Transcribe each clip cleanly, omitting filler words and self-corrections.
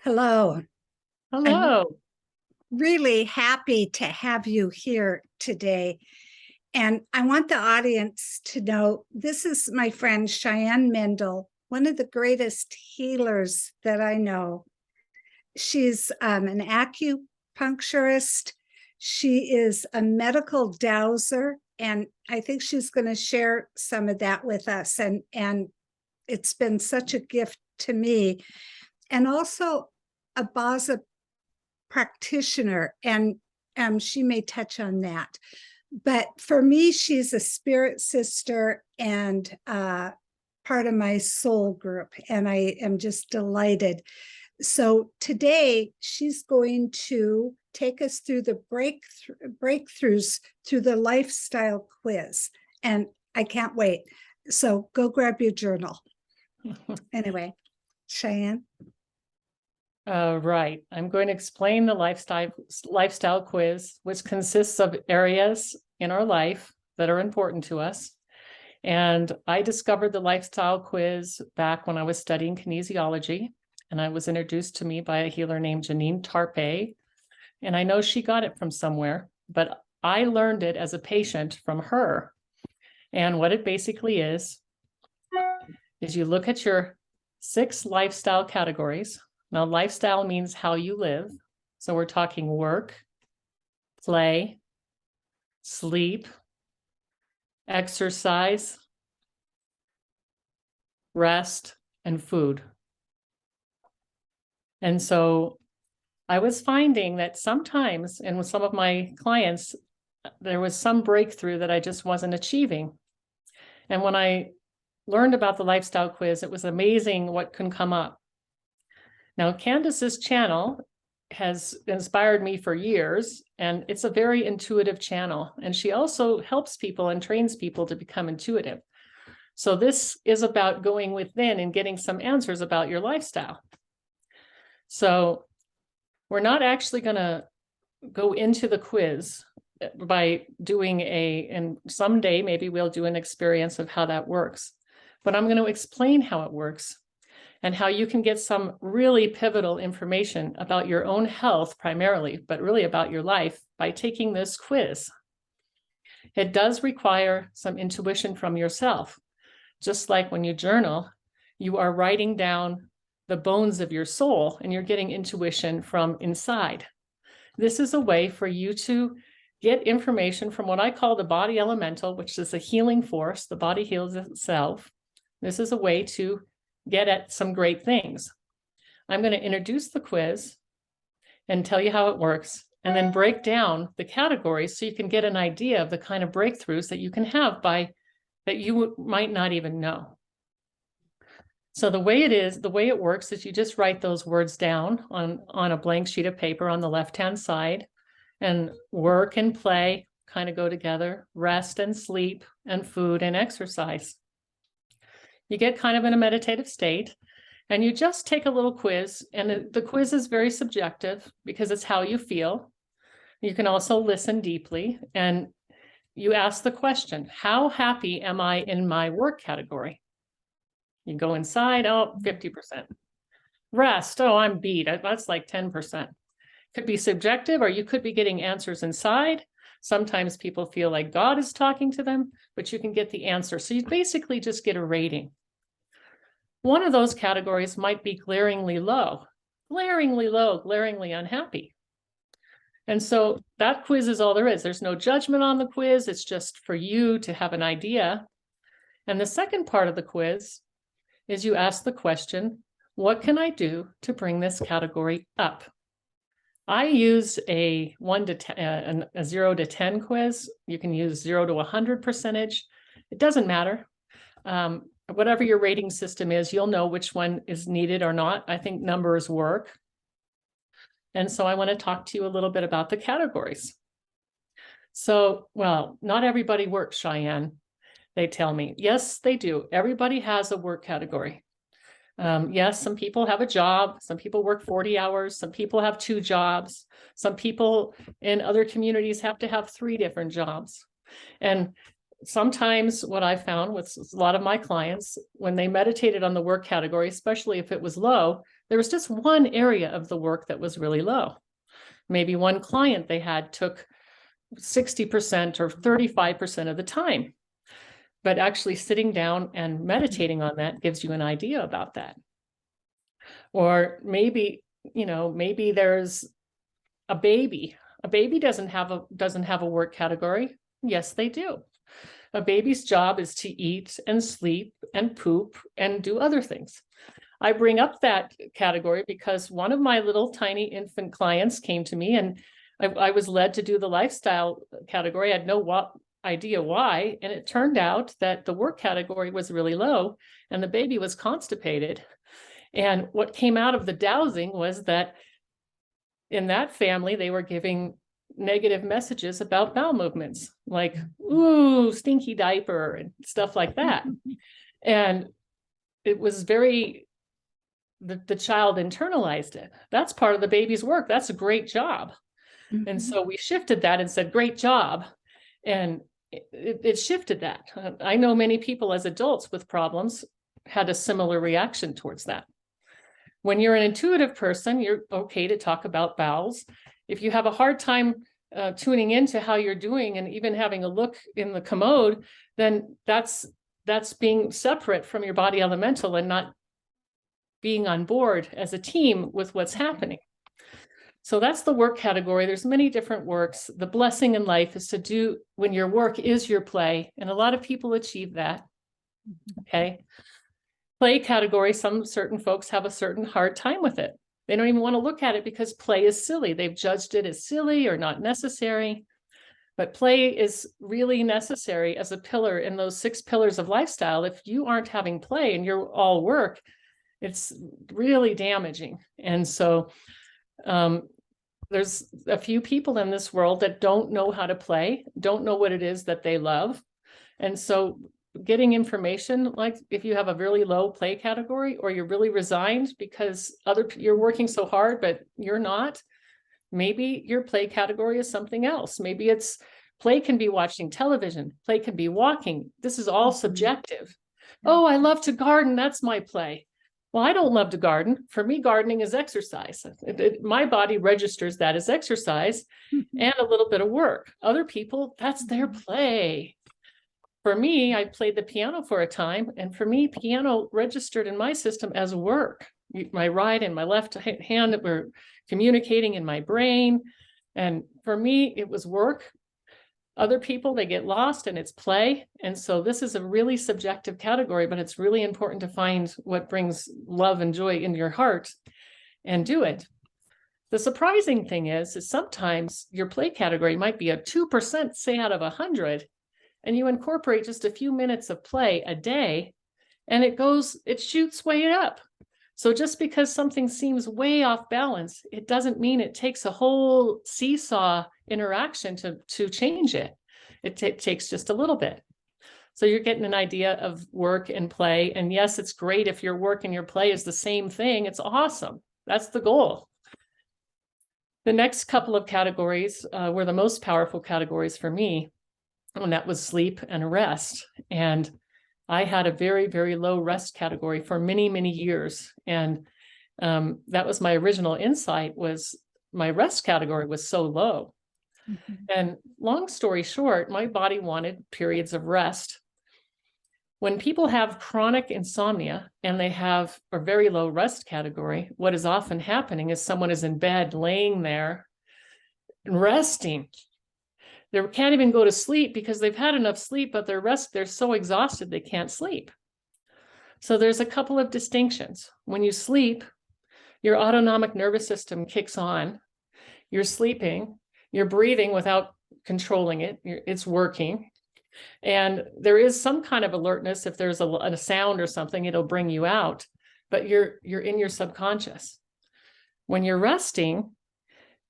Hello. I'm Hello. really happy to have you here today. And I want the audience to know this is my friend Cheyenne Mendel, one of the greatest healers that I know. She's an acupuncturist. She is a medical dowser, and I think she's going to share some of that with us. And it's been such a gift to me. And also a Baza practitioner, and she may touch on that. But for me, she's a spirit sister and part of my soul group, and I am just delighted. So today, she's going to take us through the breakthroughs through the lifestyle quiz, and I can't wait. So go grab your journal. Anyway, Cheyenne. Right. I'm going to explain the lifestyle quiz, which consists of areas in our life that are important to us. And I discovered the lifestyle quiz back when I was studying kinesiology, and I was introduced to me by a healer named Janine Tarpe. And I know she got it from somewhere, but I learned it as a patient from her. And what it basically is you look at your 6 lifestyle categories. Now, lifestyle means how you live. So we're talking work, play, sleep, exercise, rest, and food. And so I was finding that sometimes, and with some of my clients, there was some breakthrough that I just wasn't achieving. And when I learned about the lifestyle quiz, it was amazing what can come up. Now, Candace's channel has inspired me for years, and it's a very intuitive channel. And she also helps people and trains people to become intuitive. So this is about going within and getting some answers about your lifestyle. So we're not actually going to go into the quiz by doing and someday maybe we'll do an experience of how that works. But I'm going to explain how it works and how you can get some really pivotal information about your own health primarily, but really about your life by taking this quiz. It does require some intuition from yourself. Just like when you journal, you are writing down the bones of your soul and you're getting intuition from inside. This is a way for you to get information from what I call the body elemental, which is a healing force. The body heals itself. This is a way to get at some great things. I'm going to introduce the quiz and tell you how it works, and then break down the categories so you can get an idea of the kind of breakthroughs that you can have that you might not even know. So the way it works is you just write those words down on a blank sheet of paper on the left-hand side, and work and play kind of go together, rest and sleep, and food and exercise. You get kind of in a meditative state, and you just take a little quiz, and the quiz is very subjective because it's how you feel. You can also listen deeply, and you ask the question, how happy am I in my work category? You go inside, 50%. Rest, I'm beat, that's like 10%. Could be subjective, or you could be getting answers inside. Sometimes people feel like God is talking to them, but you can get the answer. So you basically just get a rating. One of those categories might be glaringly low, glaringly unhappy. And so that quiz is all there is. There's no judgment on the quiz. It's just for you to have an idea. And the second part of the quiz is you ask the question, what can I do to bring this category up? I use a 0 to 10 quiz. You can use 0 to 100 percentage. It doesn't matter. Whatever your rating system is, you'll know which one is needed or not. I think numbers work. And so I want to talk to you a little bit about the categories. So, well, not everybody works, Cheyenne. They tell me. Yes, they do. Everybody has a work category. Yes, some people have a job. Some people work 40 hours. Some people have 2 jobs. Some people in other communities have to have 3 different jobs. And sometimes what I found with a lot of my clients, when they meditated on the work category, especially if it was low, there was just one area of the work that was really low. Maybe one client they had took 60% or 35% of the time. But actually sitting down and meditating on that gives you an idea about that. Or maybe, maybe there's a baby. A baby doesn't have a work category. Yes, they do. A baby's job is to eat and sleep and poop and do other things. I bring up that category because one of my little tiny infant clients came to me, and I was led to do the lifestyle category. I had no idea why. And it turned out that the work category was really low and the baby was constipated. And what came out of the dowsing was that in that family, they were giving negative messages about bowel movements, like, ooh, stinky diaper and stuff like that. And it was the child internalized it. That's part of the baby's work. That's a great job. Mm-hmm. And so we shifted that and said, great job. And it shifted that. I know many people as adults with problems had a similar reaction towards that. When you're an intuitive person, you're okay to talk about bowels. If you have a hard time tuning into how you're doing and even having a look in the commode, then that's being separate from your body elemental and not being on board as a team with what's happening. So that's the work category. There's many different works. The blessing in life is to do when your work is your play. And a lot of people achieve that. Okay. Play category, some certain folks have a certain hard time with it. They don't even want to look at it because play is silly. They've judged it as silly or not necessary. But play is really necessary as a pillar in those 6 pillars of lifestyle. If you aren't having play and you're all work, it's really damaging. And so there's a few people in this world that don't know how to play, don't know what it is that they love. And so getting information, like if you have a really low play category or you're really resigned because you're working so hard, but you're not, maybe your play category is something else. Maybe it's play can be watching television, play can be walking. This is all subjective. Oh, I love to garden. That's my play. Well, I don't love to garden. For me, gardening is exercise. My body registers that as exercise and a little bit of work. Other people, that's their play. For me, I played the piano for a time, and for me, piano registered in my system as work. My right and my left hand that were communicating in my brain. And for me, it was work. Other people, they get lost and it's play. And so this is a really subjective category, but it's really important to find what brings love and joy in your heart and do it. The surprising thing is sometimes your play category might be a 2%, say out of 100, and you incorporate just a few minutes of play a day and it shoots way up. So just because something seems way off balance, it doesn't mean it takes a whole seesaw interaction to change it. It takes just a little bit. So you're getting an idea of work and play. And yes, it's great if your work and your play is the same thing. It's awesome. That's the goal. The next couple of categories were the most powerful categories for me, and that was sleep and rest. And I had a very, very low rest category for many, many years. And that was my original insight, was my rest category was so low. Mm-hmm. And long story short, my body wanted periods of rest. When people have chronic insomnia and they have a very low rest category, what is often happening is someone is in bed laying there resting. They can't even go to sleep because they've had enough sleep, but they're so exhausted they can't sleep. So there's a couple of distinctions. When you sleep, your autonomic nervous system kicks on. You're sleeping, you're breathing without controlling it. It's working. And there is some kind of alertness. If there's a sound or something, it'll bring you out, but you're in your subconscious. When you're resting,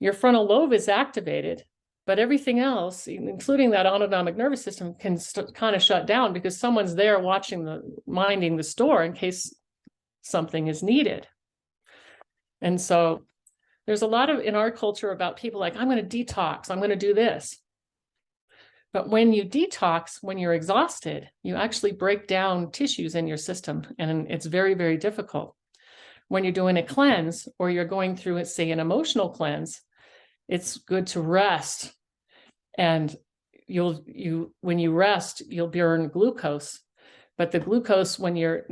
your frontal lobe is activated, but everything else, including that autonomic nervous system, can kind of shut down because someone's there minding the store in case something is needed. And so there's a lot in our culture about people like, I'm going to detox, I'm going to do this. But when you detox, when you're exhausted, you actually break down tissues in your system, and it's very, very difficult. When you're doing a cleanse or you're going through, say, an emotional cleanse, it's good to rest. And when you rest, you'll burn glucose. But the glucose, when you're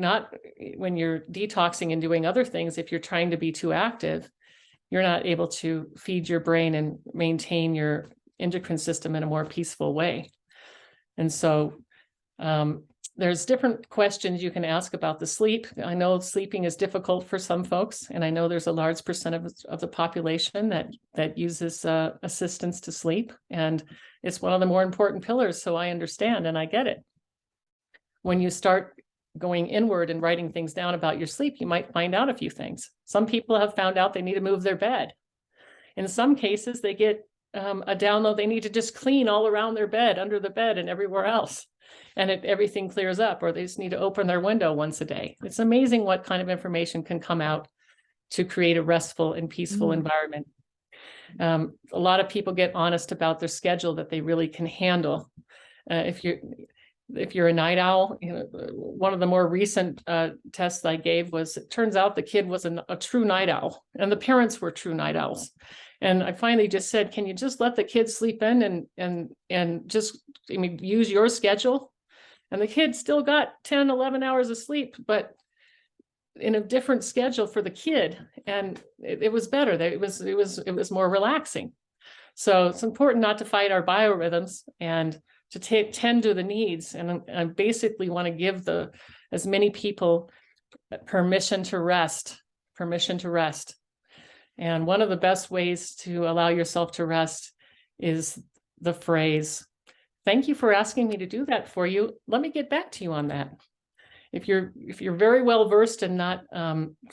detoxing and doing other things, if you're trying to be too active, you're not able to feed your brain and maintain your endocrine system in a more peaceful way. And so there's different questions you can ask about the sleep. I know sleeping is difficult for some folks, and I know there's a large percent of the population that uses assistance to sleep, and it's one of the more important pillars. So I understand and I get it. When you start going inward and writing things down about your sleep, you might find out a few things. Some people have found out they need to move their bed. In some cases, they get a download, they need to just clean all around their bed, under the bed and everywhere else. And everything clears up, or they just need to open their window once a day. It's amazing what kind of information can come out to create a restful and peaceful environment. A lot of people get honest about their schedule that they really can handle. If you're a night owl, one of the more recent tests I gave was, it turns out the kid was a true night owl, and the parents were true night owls. And I finally just said, can you just let the kids sleep in and just, use your schedule? And the kid still got 10, 11 hours of sleep, but in a different schedule for the kid. And it was better. It was more relaxing. So it's important not to fight our biorhythms and to tend to the needs. And I basically want to give as many people permission to rest. And one of the best ways to allow yourself to rest is the phrase, "Thank you for asking me to do that for you. Let me get back to you on that." If you're very well versed in not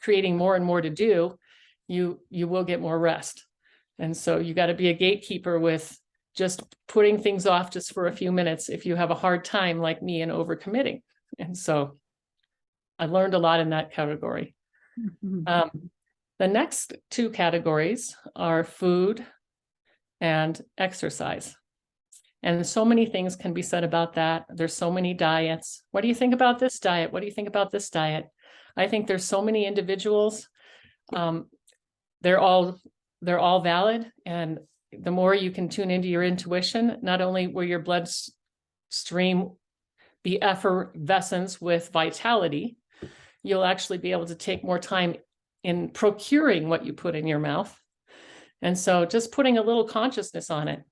creating more and more to do, you will get more rest. And so you got to be a gatekeeper with just putting things off just for a few minutes if you have a hard time, like me, in overcommitting. And so I learned a lot in that category. The next two categories are food and exercise. And so many things can be said about that. There's so many diets. What do you think about this diet? What do you think about this diet? I think there's so many individuals. They're all valid. And the more you can tune into your intuition, not only will your bloodstream be effervescence with vitality, you'll actually be able to take more time in procuring what you put in your mouth. And so just putting a little consciousness on it.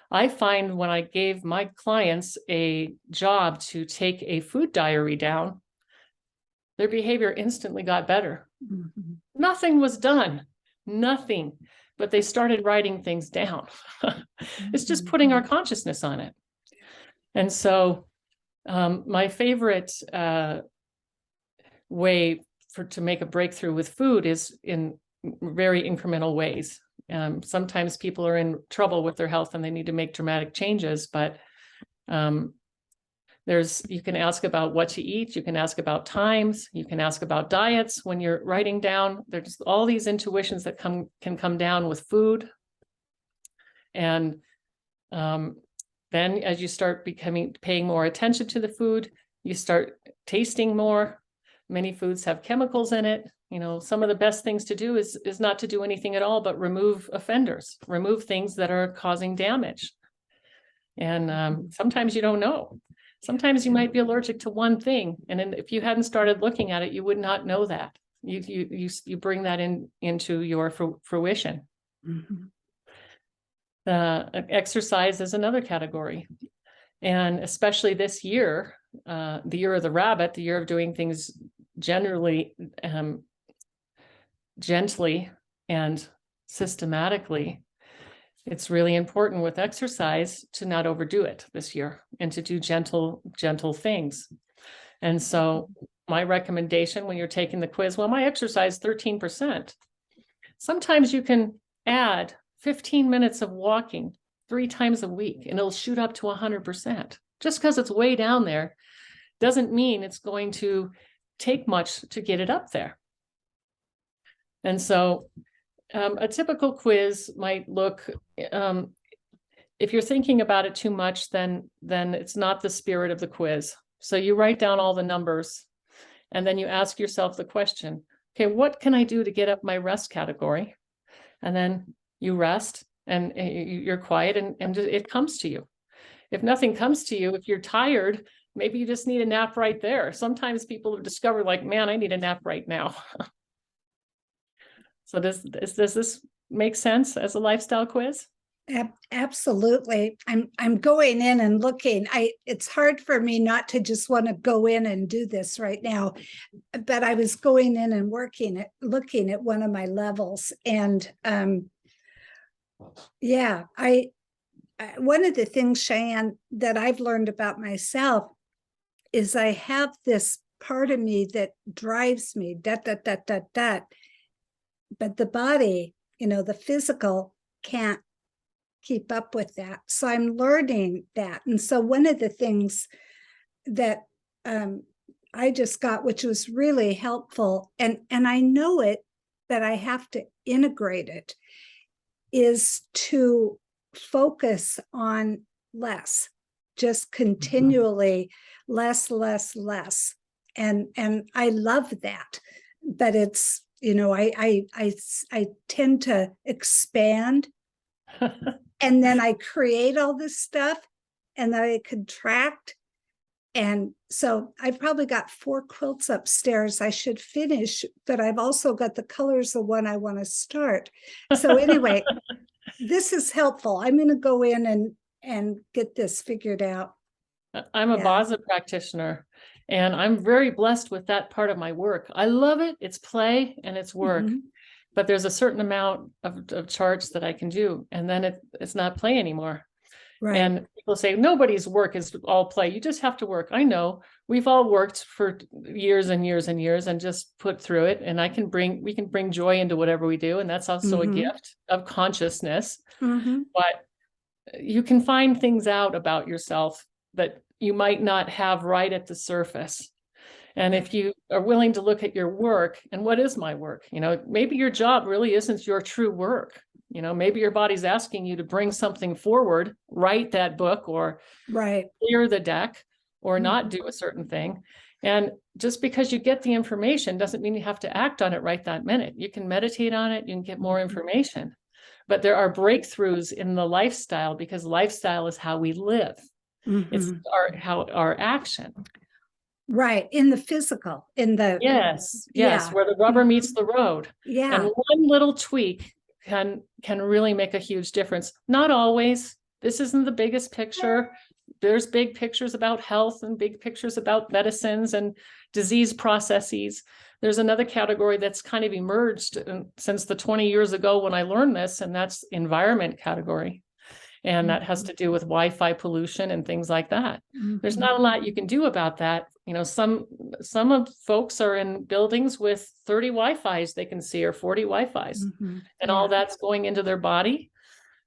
I find when I gave my clients a job to take a food diary down, their behavior instantly got better. Nothing was done, nothing, but they started writing things down. It's just putting our consciousness on it. And so my favorite way to make a breakthrough with food is in very incremental ways. Sometimes people are in trouble with their health and they need to make dramatic changes, but you can ask about what to eat, you can ask about times, you can ask about diets when you're writing down. There's all these intuitions that can come down with food. And then as you start paying more attention to the food, you start tasting more. Many foods have chemicals in it. Some of the best things to do is not to do anything at all, but remove offenders, remove things that are causing damage. And sometimes you don't know. Sometimes you might be allergic to one thing. And then if you hadn't started looking at it, you would not know that. You bring that into your fruition. Exercise is another category. And especially this year, the year of the rabbit, the year of doing things generally gently and systematically, it's really important with exercise to not overdo it this year and to do gentle things. And so my recommendation when you're taking the quiz, well, my exercise 13%. Sometimes you can add 15 minutes of walking 3 times a week and it'll shoot up to 100%. Just because it's way down there doesn't mean it's going to take much to get it up there. And so a typical quiz might look, if you're thinking about it too much, then it's not the spirit of the quiz. So you write down all the numbers, and then you ask yourself the question, okay, what can I do to get up my rest category? And then you rest, and you're quiet, and it comes to you. If nothing comes to you, if you're tired, maybe you just need a nap right there. Sometimes people have discovered, like, man, I need a nap right now. So does this make sense as a lifestyle quiz? Absolutely. I'm going in and looking. It's hard for me not to just want to go in and do this right now, but I was going in and looking at one of my levels, and yeah, one of the things, Cheyenne, that I've learned about myself is I have this part of me that drives me, but the body, the physical can't keep up with that. So I'm learning that. And so one of the things that I just got, which was really helpful, and I know it, that I have to integrate it, is to focus on less, just continually less. And I love that. But it's, I tend to expand, and then I create all this stuff, and then I contract. And so I've probably got 4 quilts upstairs I should finish, but I've also got the colors of one I want to start. So anyway, this is helpful. I'm going to go in and get this figured out. I'm a Baza practitioner, and I'm very blessed with that part of my work. I love it. It's play and it's work. But there's a certain amount of charts that I can do, and then it's not play anymore. Right. And people say nobody's work is all play. You just have to work. I know we've all worked for years and years and years and just put through it. And we can bring joy into whatever we do. And that's also a gift of consciousness. But you can find things out about yourself that you might not have right at the surface. And if you are willing to look at your work, and what is my work? Maybe your job really isn't your true work. Maybe your body's asking you to bring something forward, write that book, or clear the deck, or not do a certain thing. And just because you get the information doesn't mean you have to act on it right that minute. You can meditate on it, you can get more information. But there are breakthroughs in the lifestyle, because lifestyle is how we live. It's our action. Right. In the physical, yes, where the rubber meets the road. And one little tweak can really make a huge difference. Not always. This isn't the biggest picture. There's big pictures about health and big pictures about medicines and disease processes. There's another category that's kind of emerged since the 20 years ago when I learned this, and that's environment category. And that has to do with Wi-Fi pollution and things like that. There's not a lot you can do about that. Some of folks are in buildings with 30 Wi-Fis they can see, or 40 Wi-Fis, and all that's going into their body.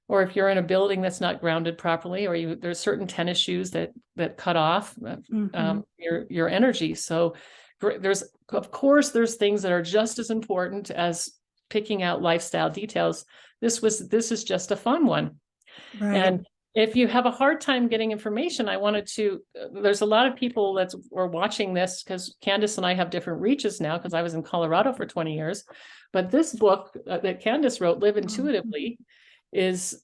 Or if you're in a building that's not grounded properly, or there's certain tennis shoes that cut off your energy. So there's things that are just as important as picking out lifestyle details. This is just a fun one. Right. And if you have a hard time getting information, there's a lot of people that are watching this, because Candace and I have different reaches now, because I was in Colorado for 20 years. But this book that Candace wrote, Live Intuitively, is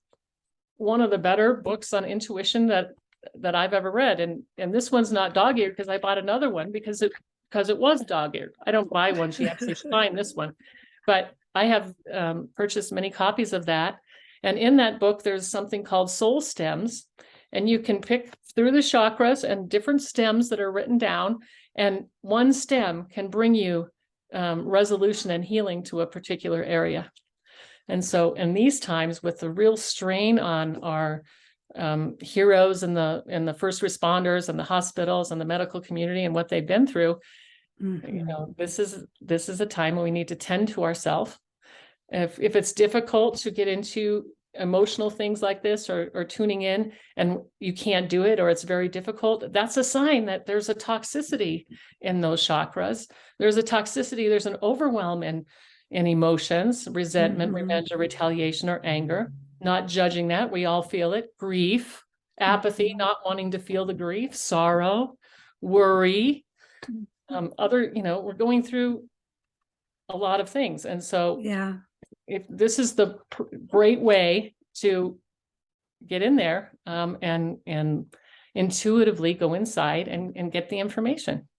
one of the better books on intuition that I've ever read. And this one's not dog-eared, because I bought another one because it was dog-eared. I don't buy one. She actually signed this one. But I have purchased many copies of that. And in that book, there's something called soul stems, and you can pick through the chakras and different stems that are written down. And one stem can bring you resolution and healing to a particular area. And so in these times, with the real strain on our heroes and the first responders and the hospitals and the medical community and what they've been through, this is a time when we need to tend to ourselves. If it's difficult to get into emotional things like this, or tuning in, and you can't do it, or it's very difficult, that's a sign that there's a toxicity in those chakras. There's an overwhelm in emotions, resentment, revenge, or retaliation, or anger. not judging that. We all feel it. Grief, apathy, Mhm. not wanting to feel the grief, sorrow, worry, other, we're going through a lot of things. And so Yeah. if this is the great way to get in there, and intuitively go inside and get the information.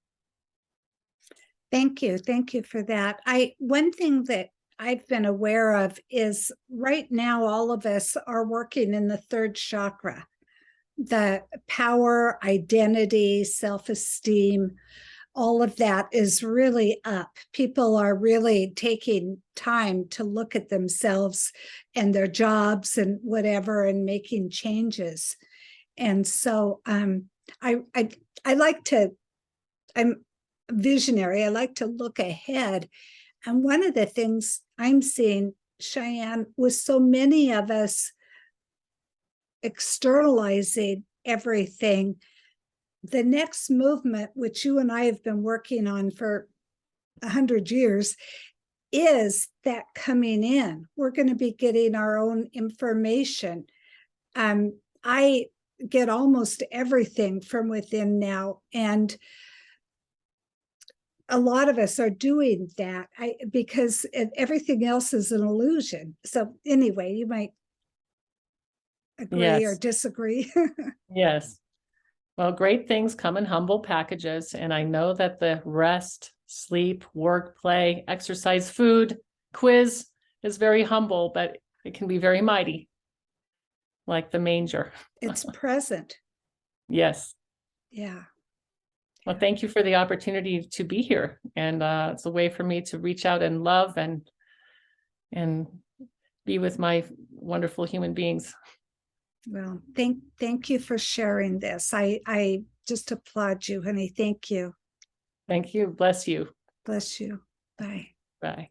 Thank you. Thank you for that. One thing that I've been aware of is right now, all of us are working in the third chakra, the power, identity, self-esteem, all of that is really up. People are really taking time to look at themselves and their jobs and whatever and making changes. And so I like to, I'm visionary. I like to look ahead. And one of the things I'm seeing, Cheyenne, with so many of us externalizing everything, the next movement, which you and I have been working on for 100 years, is that coming in. We're going to be getting our own information. I get almost everything from within now, and a lot of us are doing that because everything else is an illusion. So anyway, you might agree or Yes. disagree. Yes. Well, great things come in humble packages. And I know that the rest, sleep, work, play, exercise, food, quiz is very humble, but it can be very mighty, like the manger. It's present. Yes. Yeah. Well, thank you for the opportunity to be here. And it's a way for me to reach out and love and be with my wonderful human beings. Well, thank you for sharing this. I just applaud you, honey. Thank you. Thank you. Bless you. Bless you. Bye. Bye.